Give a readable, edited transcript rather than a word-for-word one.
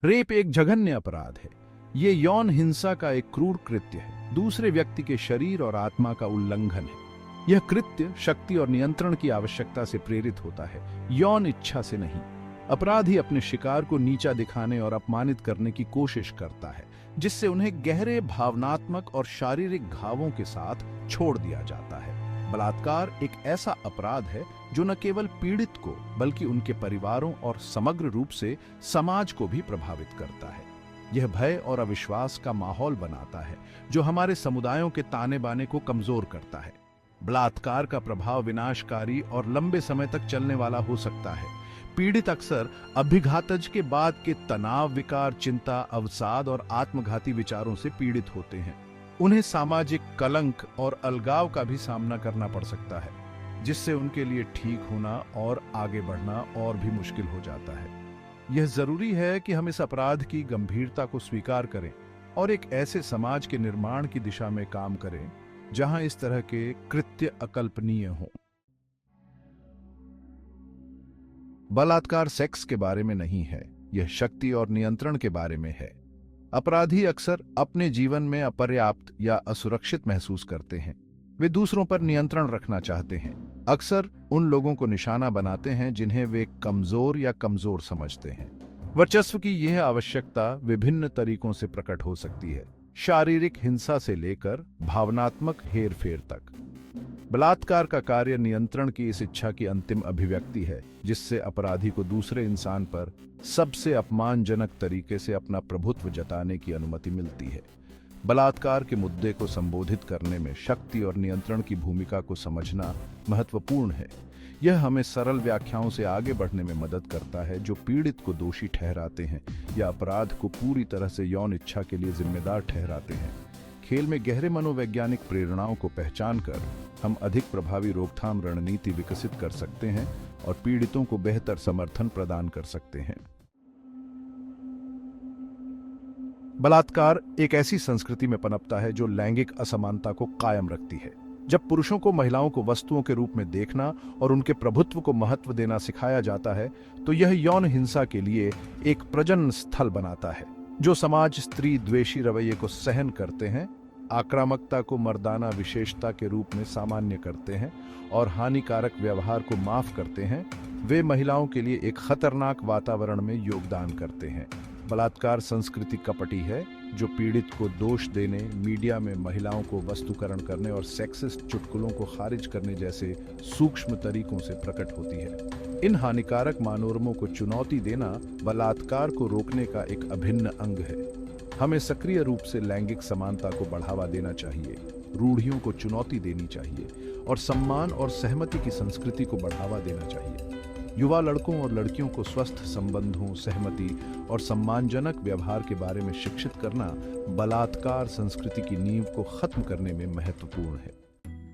Rape एक जघन्य अपराध है। ये यौन हिंसा का एक क्रूर कृत्य है, दूसरे व्यक्ति के शरीर और आत्मा का उल्लंघन है। यह कृत्य शक्ति और नियंत्रण की आवश्यकता से प्रेरित होता है, यौन इच्छा से नहीं। अपराधी अपने शिकार को नीचा दिखाने और अपमानित करने की कोशिश करता है, जिससे उन्हें गहरे भावनात्मक और शारीरिक घावों के साथ छोड़ दिया जाता है। बलात्कार एक ऐसा अपराध है जो न केवल पीड़ित को बल्कि उनके परिवारों और समग्र रूप से समाज को भी प्रभावित करता है। यह भय और अविश्वास का माहौल बनाता है जो हमारे समुदायों के ताने बाने को कमजोर करता है। बलात्कार का प्रभाव विनाशकारी और लंबे समय तक चलने वाला हो सकता है। पीड़ित अक्सर अभिघातज के बाद के तनाव, विकार, चिंता, अवसाद और आत्मघाती विचारों से पीड़ित होते हैं। उन्हें सामाजिक कलंक और अलगाव का भी सामना करना पड़ सकता है, जिससे उनके लिए ठीक होना और आगे बढ़ना और भी मुश्किल हो जाता है। यह जरूरी है कि हम इस अपराध की गंभीरता को स्वीकार करें और एक ऐसे समाज के निर्माण की दिशा में काम करें जहां इस तरह के कृत्य अकल्पनीय हों। बलात्कार सेक्स के बारे में नहीं है, यह शक्ति और नियंत्रण के बारे में है। अपराधी अक्सर अपने जीवन में अपर्याप्त या असुरक्षित महसूस करते हैं। वे दूसरों पर नियंत्रण रखना चाहते हैं, अक्सर उन लोगों को निशाना बनाते हैं जिन्हें वे कमजोर या कमजोर समझते हैं। वर्चस्व की यह आवश्यकता विभिन्न तरीकों से प्रकट हो सकती है, शारीरिक हिंसा से लेकर भावनात्मक हेरफेर तक। बलात्कार का कार्य नियंत्रण की इस इच्छा की अंतिम अभिव्यक्ति है, जिससे अपराधी को दूसरे इंसान पर सबसे अपमानजनक तरीके से अपना प्रभुत्व जताने की अनुमति मिलती है। बलात्कार के मुद्दे को संबोधित करने में शक्ति और नियंत्रण की भूमिका को समझना महत्वपूर्ण है। यह हमें सरल व्याख्याओं से आगे बढ़ने में मदद करता है जो पीड़ित को दोषी ठहराते हैं या अपराध को पूरी तरह से यौन इच्छा के लिए जिम्मेदार ठहराते हैं। खेल में गहरे मनोवैज्ञानिक प्रेरणाओं को पहचान कर हम अधिक प्रभावी रोकथाम रणनीति विकसित कर सकते हैं और पीड़ितों को बेहतर समर्थन प्रदान कर सकते हैं। बलात्कार एक ऐसी संस्कृति में पनपता है जो लैंगिक असमानता को कायम रखती है। जब पुरुषों को महिलाओं को वस्तुओं के रूप में देखना और उनके प्रभुत्व को महत्व देना सिखाया जाता है, तो यह यौन हिंसा के लिए एक प्रजनन स्थल बनाता है। जो समाज स्त्री द्वेषी रवैये को सहन करते हैं, आक्रामकता को मर्दाना विशेषता के रूप में सामान्य करते हैं और हानिकारक व्यवहार को माफ करते हैं, वे महिलाओं के लिए एक खतरनाक वातावरण में योगदान करते हैं। बलात्कार संस्कृति कपटी है जो पीड़ित को दोष देने, मीडिया में महिलाओं को वस्तुकरण करने और सेक्सिस्ट चुटकुलों को खारिज करने जैसे सूक्ष्म तरीकों से प्रकट होती है। इन हानिकारक मानोरमों को चुनौती देना बलात्कार को रोकने का एक अभिन्न अंग है। हमें सक्रिय रूप से लैंगिक समानता को बढ़ावा देना चाहिए, रूढ़ियों को चुनौती देनी चाहिए और सम्मान और सहमति की संस्कृति को बढ़ावा देना चाहिए। युवा लड़कों और लड़कियों को स्वस्थ संबंधों, सहमति और सम्मानजनक व्यवहार के बारे में शिक्षित करना बलात्कार संस्कृति की नींव को खत्म करने में महत्वपूर्ण है।